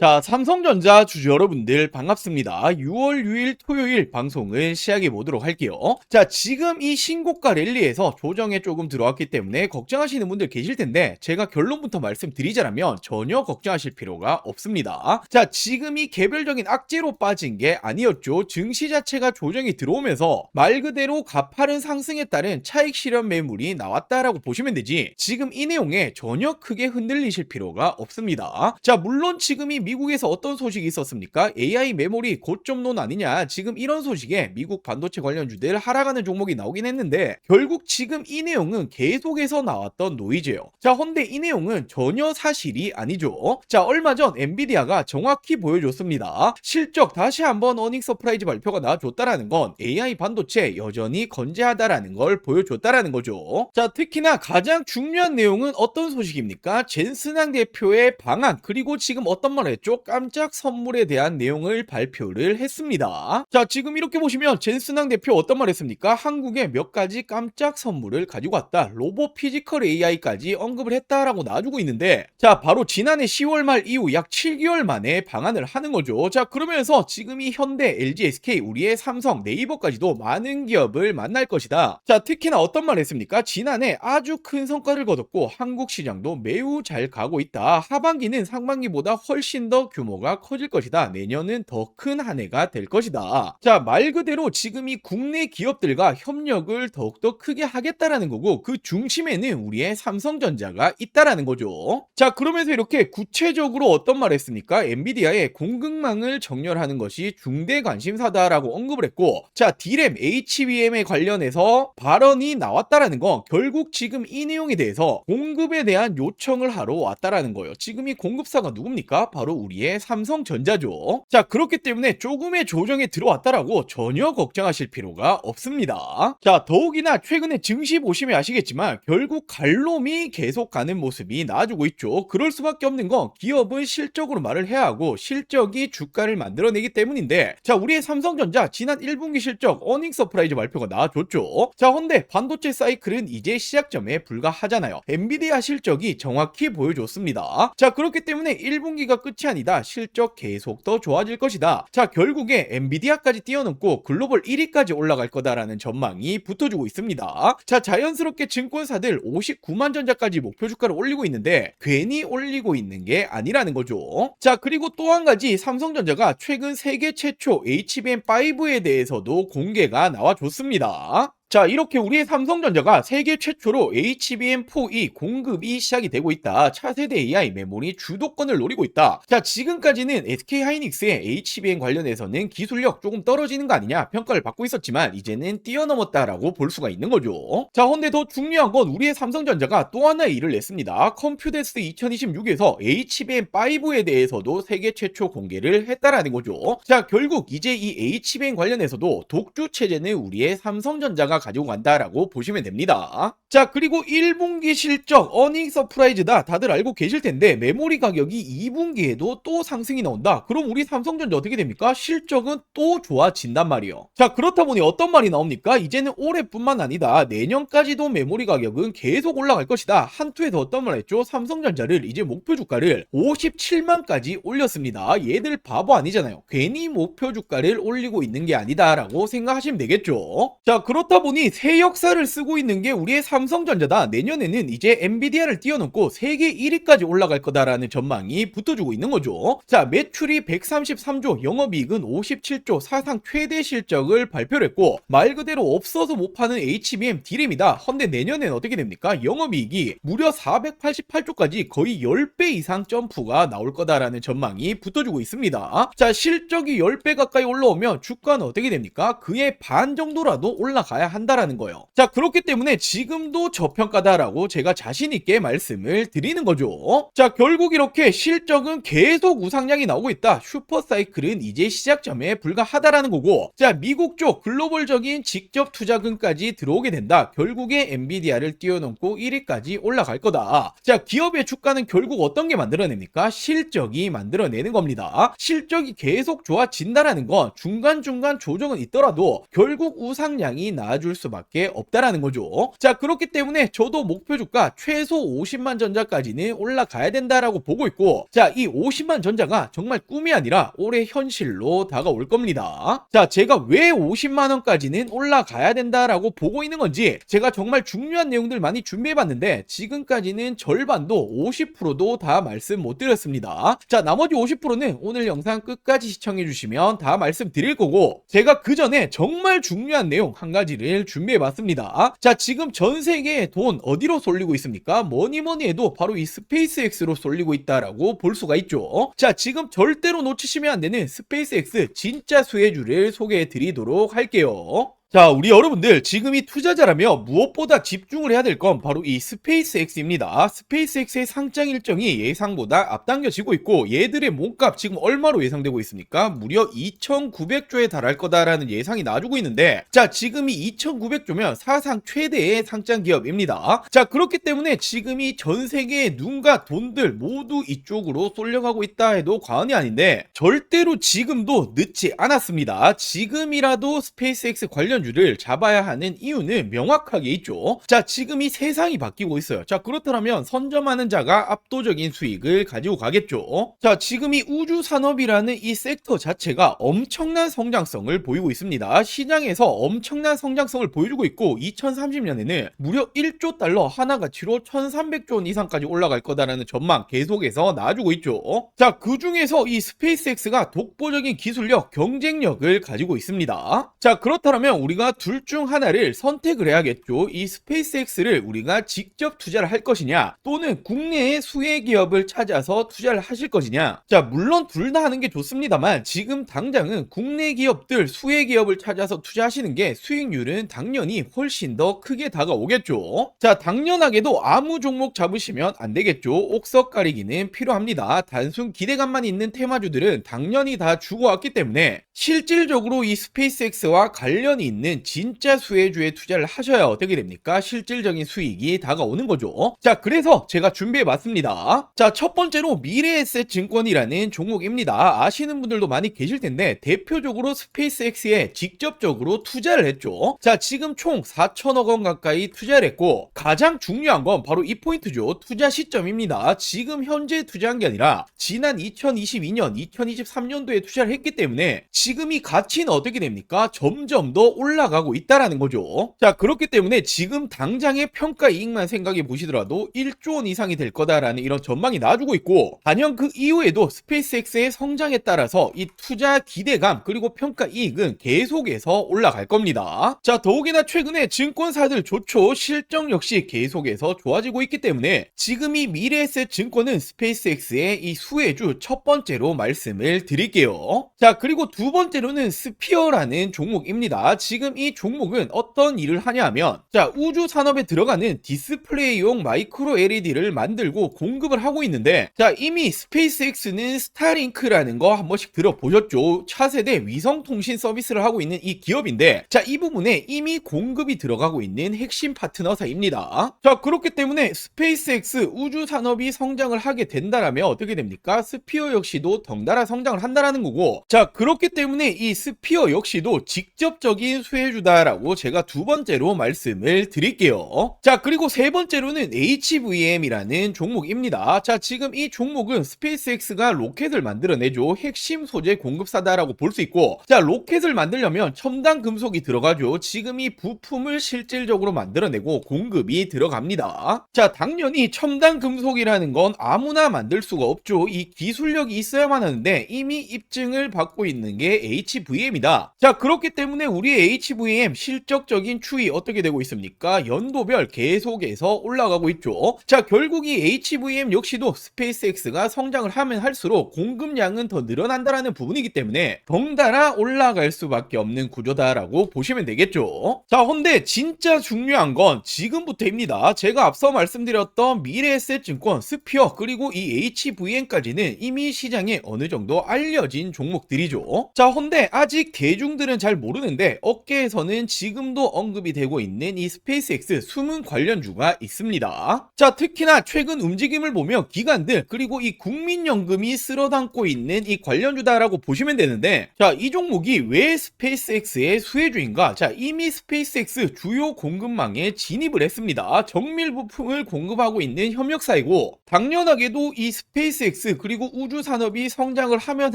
자, 삼성전자 주주 여러분들 반갑습니다. 6월 6일 토요일 방송을 시작해 보도록 할게요. 자, 지금 이 신고가 랠리에서 조정에 조금 들어왔기 때문에 걱정하시는 분들 계실 텐데 제가 결론부터 말씀드리자면 전혀 걱정하실 필요가 없습니다. 자, 지금 이 개별적인 악재로 빠진 게 아니었죠. 증시 자체가 조정이 들어오면서 말 그대로 가파른 상승에 따른 차익 실현 매물이 나왔다라고 보시면 되지, 지금 이 내용에 전혀 크게 흔들리실 필요가 없습니다. 자, 물론 지금 이 미국에서 어떤 소식이 있었습니까? AI 메모리 고점론 아니냐, 지금 이런 소식에 미국 반도체 관련주들 하락하는 종목이 나오긴 했는데 결국 지금 이 내용은 계속해서 나왔던 노이즈예요. 자, 헌데 이 내용은 전혀 사실이 아니죠. 자, 얼마 전 엔비디아가 정확히 보여줬습니다. 실적 다시 한번 어닝 서프라이즈 발표가 나와줬다라는 건 AI 반도체 여전히 건재하다라는 걸 보여줬다라는 거죠. 자, 특히나 가장 중요한 내용은 어떤 소식입니까? 젠슨항 대표의 방안, 그리고 지금 어떤 말을 했죠? 깜짝 선물에 대한 내용을 발표를 했습니다. 자, 지금 이렇게 보시면 젠슨항 대표 어떤 말 했습니까? 한국에 몇 가지 깜짝 선물을 가지고 왔다. 로보 피지컬 AI까지 언급을 했다라고 놔주고 있는데, 자, 바로 지난해 10월 말 이후 약 7개월 만에 방한을 하는 거죠. 자, 그러면서 지금 이 현대, LG, SK, 우리의 삼성, 네이버까지도 많은 기업을 만날 것이다. 자, 특히나 어떤 말 했습니까? 지난해 아주 큰 성과를 거뒀고 한국 시장도 매우 잘 가고 있다. 하반기는 상반기보다 훨씬 더 규모가 커질 것이다. 내년은 더 큰 한 해가 될 것이다. 자, 말 그대로 지금 이 국내 기업들과 협력을 더욱더 크게 하겠다라는 거고, 그 중심에는 우리의 삼성전자가 있다라는 거죠. 자, 그러면서 이렇게 구체적으로 어떤 말 했습니까? 엔비디아의 공급망을 정렬하는 것이 중대 관심사다라고 언급을 했고, 자, D램, HBM에 관련해서 발언이 나왔다라는 건 결국 지금 이 내용에 대해서 공급에 대한 요청을 하러 왔다라는 거예요. 지금 이 공급사가 누굽니까? 바로 우리의 삼성전자죠. 자, 그렇기 때문에 조금의 조정에 들어왔다라고 전혀 걱정하실 필요가 없습니다. 자, 더욱이나 최근에 증시 보시면 아시겠지만 결국 갈롬이 계속 가는 모습이 나와주고 있죠. 그럴 수밖에 없는 건 기업은 실적으로 말을 해야 하고 실적이 주가를 만들어내기 때문인데, 자, 우리의 삼성전자 지난 1분기 실적 어닝 서프라이즈 발표가 나와줬죠. 자, 헌데 반도체 사이클은 이제 시작점에 불과하잖아요. 엔비디아 실적이 정확히 보여줬습니다. 자, 그렇기 때문에 1분기가 끝이 아니다. 실적 계속 더 좋아질 것이다. 자, 결국에 엔비디아까지 뛰어넘고 글로벌 1위까지 올라갈 거다라는 전망이 붙어주고 있습니다. 자, 자연스럽게 증권사들 59만 전자까지 목표 주가를 올리고 있는데 괜히 올리고 있는 게 아니라는 거죠. 자, 그리고 또 한 가지, 삼성전자가 최근 세계 최초 HBM5에 대해서도 공개가 나와줬습니다. 자, 이렇게 우리의 삼성전자가 세계 최초로 HBM4E 공급이 시작이 되고 있다. 차세대 AI 메모리 주도권을 노리고 있다. 자, 지금까지는 SK하이닉스의 HBM 관련해서는 기술력 조금 떨어지는 거 아니냐 평가를 받고 있었지만 이제는 뛰어넘었다라고 볼 수가 있는 거죠. 자, 근데 더 중요한 건 우리의 삼성전자가 또 하나의 일을 냈습니다. 컴퓨데스 2026에서 HBM5에 대해서도 세계 최초 공개를 했다라는 거죠. 자, 결국 이제 이 HBM 관련해서도 독주 체제는 우리의 삼성전자가 가지고 간다라고 보시면 됩니다. 자, 그리고 1분기 실적 어닝 서프라이즈다 다들 알고 계실 텐데 메모리 가격이 2분기에도 또 상승이 나온다. 그럼 우리 삼성전자 어떻게 됩니까? 실적은 또 좋아진단 말이에요. 자, 그렇다 보니 어떤 말이 나옵니까? 이제는 올해뿐만 아니다. 내년까지도 메모리 가격은 계속 올라갈 것이다. 한투에서 어떤 말 했죠? 삼성전자를 이제 목표 주가를 57만까지 올렸습니다. 얘들 바보 아니잖아요. 괜히 목표 주가를 올리고 있는 게 아니다라고 생각하시면 되겠죠. 자, 그렇다 보니 새 역사를 쓰고 있는 게 우리의 삼성전자다. 내년에는 이제 엔비디아를 뛰어넘고 세계 1위까지 올라갈 거다라는 전망이 붙어주고 있는 거죠. 자, 매출이 133조, 영업이익은 57조, 사상 최대 실적을 발표를 했고 말 그대로 없어서 못 파는 HBM D램이다. 헌데 내년에는 어떻게 됩니까? 영업이익이 무려 488조까지 거의 10배 이상 점프가 나올 거다라는 전망이 붙어주고 있습니다. 자, 실적이 10배 가까이 올라오면 주가는 어떻게 됩니까? 그의 반 정도라도 올라가야 한다라는 거예요. 자, 그렇기 때문에 지금도 저평가다라고 제가 자신있게 말씀을 드리는 거죠. 자, 결국 이렇게 실적은 계속 우상향이 나오고 있다. 슈퍼사이클은 이제 시작점에 불과하다라는 거고, 자, 미국 쪽 글로벌적인 직접 투자금까지 들어오게 된다. 결국에 엔비디아를 뛰어넘고 1위까지 올라갈 거다. 자, 기업의 주가는 결국 어떤 게 만들어냅니까? 실적이 만들어내는 겁니다. 실적이 계속 좋아진다라는 건 중간중간 조정은 있더라도 결국 우상향이 나와줄 줄 수밖에 없다라는 거죠. 자, 그렇기 때문에 저도 목표 주가 최소 50만 전자까지는 올라가야 된다라고 보고 있고, 자, 이 50만 전자가 정말 꿈이 아니라 올해 현실로 다가올 겁니다. 자, 제가 왜 50만 원까지는 올라가야 된다라고 보고 있는 건지 제가 정말 중요한 내용들 많이 준비해봤는데 지금까지는 절반도 50%도 다 말씀 못 드렸습니다. 자, 나머지 50%는 오늘 영상 끝까지 시청해주시면 다 말씀드릴 거고, 제가 그 전에 정말 중요한 내용 한 가지를 준비해봤습니다. 자, 지금 전 세계에 돈 어디로 쏠리고 있습니까? 뭐니 해도 바로 이 스페이스X로 쏠리고 있다라고 볼 수가 있죠. 자, 지금 절대로 놓치시면 안 되는 스페이스X 진짜 수혜주를 소개해 드리도록 할게요. 자, 우리 여러분들 지금 이 투자자라며 무엇보다 집중을 해야 될 건 바로 이 스페이스X입니다. 스페이스X의 상장 일정이 예상보다 앞당겨지고 있고, 얘들의 몸값 지금 얼마로 예상되고 있습니까? 무려 2,900조에 달할 거다라는 예상이 나와주고 있는데, 자, 지금 이 2,900조면 사상 최대의 상장 기업입니다. 자, 그렇기 때문에 지금 이 전 세계의 눈과 돈들 모두 이쪽으로 쏠려가고 있다 해도 과언이 아닌데, 절대로 지금도 늦지 않았습니다. 지금이라도 스페이스X 관련 주를 잡아야 하는 이유는 명확하게 있죠. 자, 지금 이 세상이 바뀌고 있어요. 자, 그렇다면 선점하는 자가 압도적인 수익을 가지고 가겠죠. 자, 지금 이 우주 산업이라는 이 섹터 자체가 엄청난 성장성을 보이고 있습니다. 시장에서 엄청난 성장성을 보여주고 있고, 2030년에는 무려 1조 달러 하나 가치로 1,300조 원 이상까지 올라갈 거다라는 전망 계속해서 나와주고 있죠. 자, 그 중에서 이 스페이스X가 독보적인 기술력, 경쟁력을 가지고 있습니다. 자, 그렇다면 우리가 둘 중 하나를 선택을 해야겠죠. 이 스페이스X를 우리가 직접 투자를 할 것이냐, 또는 국내의 수혜 기업을 찾아서 투자를 하실 것이냐. 자, 물론 둘 다 하는 게 좋습니다만 지금 당장은 국내 기업들, 수혜 기업을 찾아서 투자하시는 게 수익률은 당연히 훨씬 더 크게 다가오겠죠. 자, 당연하게도 아무 종목 잡으시면 안 되겠죠. 옥석 가리기는 필요합니다. 단순 기대감만 있는 테마주들은 당연히 다 죽어왔기 때문에 실질적으로 이 스페이스X와 관련이 있는 진짜 수혜주에 투자를 하셔야 어떻게 됩니까? 실질적인 수익이 다가오는 거죠. 자, 그래서 제가 준비해봤습니다. 자, 첫 번째로 미래에셋 증권이라는 종목입니다. 아시는 분들도 많이 계실 텐데 대표적으로 스페이스X에 직접적으로 투자를 했죠. 자, 지금 총 4천억 원 가까이 투자를 했고, 가장 중요한 건 바로 이 포인트죠. 투자 시점입니다. 지금 현재 투자한 게 아니라 지난 2022년, 2023년도에 투자를 했기 때문에 지금 이 가치는 어떻게 됩니까? 점점 더 올라가고 있다라는 거죠. 자, 그렇기 때문에 지금 당장의 평가 이익만 생각해 보시더라도 1조 원 이상이 될 거다라는 이런 전망이 나와주고 있고, 단연 그 이후에도 스페이스X의 성장에 따라서 이 투자 기대감 그리고 평가 이익은 계속해서 올라갈 겁니다. 자, 더욱이나 최근에 증권사들 좋죠. 실적 역시 계속해서 좋아지고 있기 때문에 지금 이 미래에셋 증권은 스페이스X의 이 수혜주 첫 번째로 말씀을 드릴게요. 자, 그리고 두 번째로는 스피어라는 종목입니다. 지금 이 종목은 어떤 일을 하냐 하면, 자, 우주 산업에 들어가는 디스플레이용 마이크로 LED를 만들고 공급을 하고 있는데, 자, 이미 스페이스X는 스타링크라는 거 한 번씩 들어보셨죠? 차세대 위성통신 서비스를 하고 있는 이 기업인데, 자, 이 부분에 이미 공급이 들어가고 있는 핵심 파트너사입니다. 자, 그렇기 때문에 스페이스X 우주 산업이 성장을 하게 된다라면 어떻게 됩니까? 스피어 역시도 덩달아 성장을 한다라는 거고, 자, 그렇기 때문에 이 스피어 역시도 직접적인 수혜주다라고 제가 두 번째로 말씀을 드릴게요. 자, 그리고 세 번째로는 HVM이라는 종목입니다. 자, 지금 이 종목은 스페이스X가 로켓을 만들어내죠. 핵심 소재 공급사다라고 볼 수 있고, 자, 로켓을 만들려면 첨단 금속이 들어가죠. 지금 이 부품을 실질적으로 만들어내고 공급이 들어갑니다. 자, 당연히 첨단 금속이라는 건 아무나 만들 수가 없죠. 이 기술력이 있어야만 하는데 이미 입증을 받고 있는 게 HVM이다. 자, 그렇기 때문에 우리의 HVM 실적적인 추이 어떻게 되고 있습니까? 연도별 계속해서 올라가고 있죠. 자, 결국 이 HVM 역시도 스페이스X가 성장을 하면 할수록 공급량은 더 늘어난다라는 부분이기 때문에 덩달아 올라갈 수밖에 없는 구조다라고 보시면 되겠죠. 자, 근데 진짜 중요한 건 지금부터입니다. 제가 앞서 말씀드렸던 미래에셋 증권, 스피어 그리고 이 HVM까지는 이미 시장에 어느 정도 알려진 종목들이죠. 자, 근데 아직 대중들은 잘 모르는데 업계에서는 지금도 언급이 되고 있는 이 스페이스X 숨은 관련주가 있습니다. 자, 특히나 최근 움직임을 보면 기관들 그리고 이 국민연금이 쓸어담고 있는 이 관련주다라고 보시면 되는데, 자, 이 종목이 왜 스페이스X의 수혜주인가? 자, 이미 스페이스X 주요 공급망에 진입을 했습니다. 정밀 부품을 공급하고 있는 협력사이고, 당연하게도 이 스페이스X 그리고 우주 산업이 성장을 하면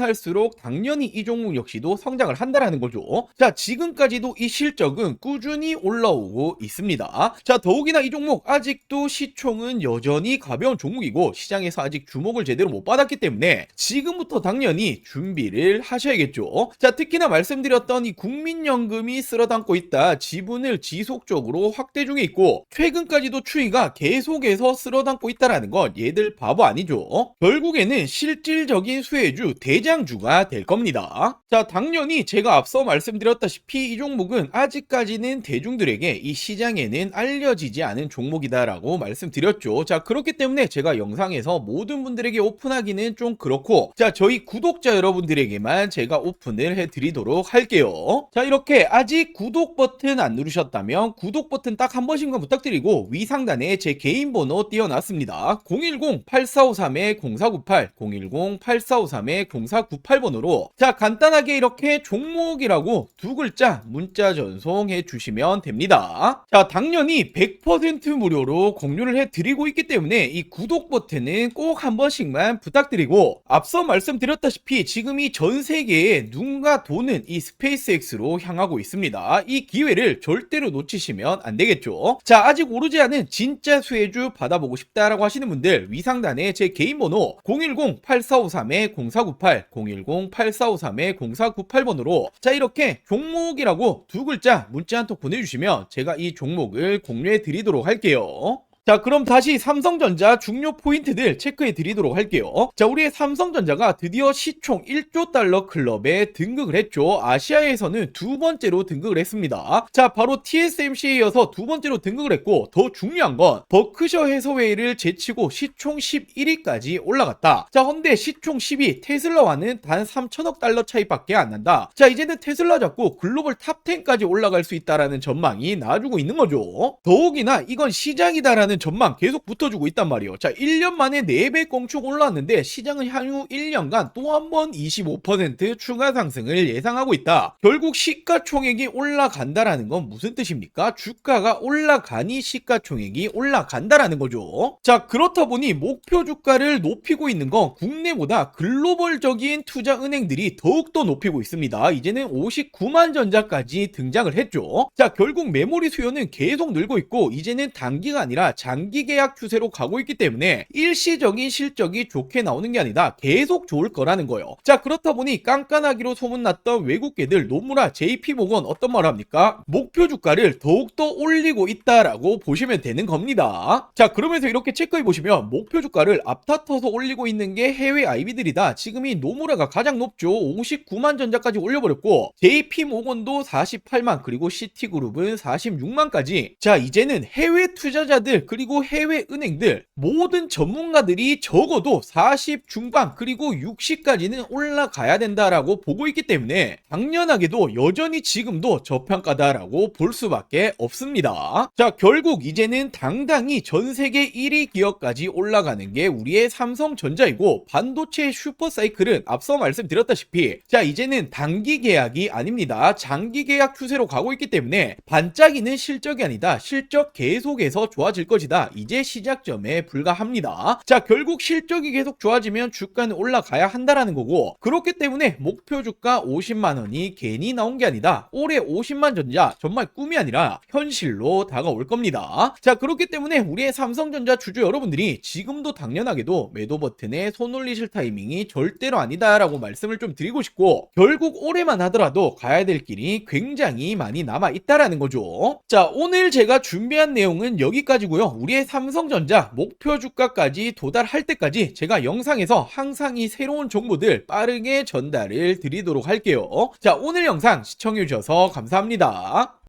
할수록 당연히 이 종목 역시도 성장을 한다라는 거죠. 자, 지금까지도 이 실적은 꾸준히 올라오고 있습니다. 자, 더욱이나 이 종목 아직도 시총은 여전히 가벼운 종목이고 시장에서 아직 주목을 제대로 못 받았기 때문에 지금부터 당연히 준비를 하셔야겠죠. 자, 특히나 말씀드렸던 이 국민연금이 쓸어담고 있다. 지분을 지속적으로 확대 중에 있고 최근까지도 추이가 계속해서 쓸어담고 있다라는 건 얘들 바보 아니죠. 결국에는 실질적인 수혜주 대장주가 될 겁니다. 자, 당연히 제가 앞서 말씀드렸다시피 이 종목은 아직까지는 대중들에게 이 시장에는 알려지지 않은 종목이다라고 말씀드렸죠. 자, 그렇기 때문에 제가 영상에서 모든 분들에게 오픈하기는 좀 그렇고, 자, 저희 구독자 여러분들에게만 제가 오픈을 해드리도록 할게요. 자, 이렇게 아직 구독 버튼 안 누르셨다면 구독 버튼 딱 한 번씩만 부탁드리고 위상단에 제 개인 번호 띄워놨습니다. 010-8453-0498 010-8453-0498번으로 자, 간단하게 이렇게 종목이라고 두 글자 문자 전송해 주시면 됩니다. 자, 당연히 100% 무료로 공유를 해드리고 있기 때문에 이 구독 버튼은 꼭 한 번씩만 부탁드리고, 앞서 말씀드렸다시피 지금 이 전 세계에 눈과 돈은 이 스페이스X로 향하고 있습니다. 이 기회를 절대로 놓치시면 안 되겠죠. 자, 아직 오르지 않은 진짜 수혜주 받아보고 싶다라고 하시는 분들 위상단에 제 개인 번호 010-8453-0498 010-8453-0498번으로 자, 이렇게 종목이라고 두 글자 문자 한 통 보내주시면 제가 이 종목을 공유해 드리도록 할게요. 자, 그럼 다시 삼성전자 중요 포인트들 체크해 드리도록 할게요. 자, 우리의 삼성전자가 드디어 시총 1조 달러 클럽에 등극을 했죠. 아시아에서는 두 번째로 등극을 했습니다. 자, 바로 TSMC에 이어서 두 번째로 등극을 했고, 더 중요한 건 버크셔 해서웨이를 제치고 시총 11위까지 올라갔다. 자, 헌데 시총 10위 테슬라와는 단 3천억 달러 차이밖에 안 난다. 자, 이제는 테슬라 잡고 글로벌 탑 10까지 올라갈 수 있다라는 전망이 나와주고 있는 거죠. 더욱이나 이건 시장이다라는 전망 계속 붙어주고 있단 말이에요. 자, 1년 만에 4배 꽁축 올라왔는데 시장은 향후 1년간 또 한 번 25% 추가 상승을 예상하고 있다. 결국 시가총액이 올라간다라는 건 무슨 뜻입니까? 주가가 올라가니 시가총액이 올라간다라는 거죠. 자, 그렇다 보니 목표 주가를 높이고 있는 건 국내보다 글로벌적인 투자 은행들이 더욱더 높이고 있습니다. 이제는 59만 전자까지 등장을 했죠. 자, 결국 메모리 수요는 계속 늘고 있고 이제는 단기가 아니라 장기 계약 추세로 가고 있기 때문에 일시적인 실적이 좋게 나오는 게 아니라 계속 좋을 거라는 거예요. 자, 그렇다 보니 깐깐하기로 소문났던 외국계들 노무라 JP모건 어떤 말 합니까? 목표 주가를 더욱더 올리고 있다라고 보시면 되는 겁니다. 자, 그러면서 이렇게 체크해 보시면 목표 주가를 앞다퉈서 올리고 있는 게 해외 IB들이다. 지금 이 노무라가 가장 높죠. 59만 전자까지 올려버렸고 JP모건도 48만 그리고 시티그룹은 46만까지. 자, 이제는 해외 투자자들 그리고 해외 은행들 모든 전문가들이 적어도 40 중반 그리고 60까지는 올라가야 된다라고 보고 있기 때문에 당연하게도 여전히 지금도 저평가다라고 볼 수밖에 없습니다. 자, 결국 이제는 당당히 전 세계 1위 기업까지 올라가는 게 우리의 삼성전자이고, 반도체 슈퍼사이클은 앞서 말씀드렸다시피 자, 이제는 단기 계약이 아닙니다. 장기 계약 추세로 가고 있기 때문에 반짝이는 실적이 아니다. 실적 계속해서 좋아질 것이다. 이제 시작점에 불과합니다. 자, 결국 실적이 계속 좋아지면 주가는 올라가야 한다라는 거고, 그렇기 때문에 목표 주가 50만 원이 괜히 나온 게 아니다. 올해 50만 전자 정말 꿈이 아니라 현실로 다가올 겁니다. 자, 그렇기 때문에 우리의 삼성전자 주주 여러분들이 지금도 당연하게도 매도 버튼에 손 올리실 타이밍이 절대로 아니다라고 말씀을 좀 드리고 싶고, 결국 올해만 하더라도 가야 될 길이 굉장히 많이 남아 있다라는 거죠. 자, 오늘 제가 준비한 내용은 여기까지고요. 우리의 삼성전자 목표 주가까지 도달할 때까지 제가 영상에서 항상 이 새로운 정보들 빠르게 전달을 드리도록 할게요. 자, 오늘 영상 시청해 주셔서 감사합니다.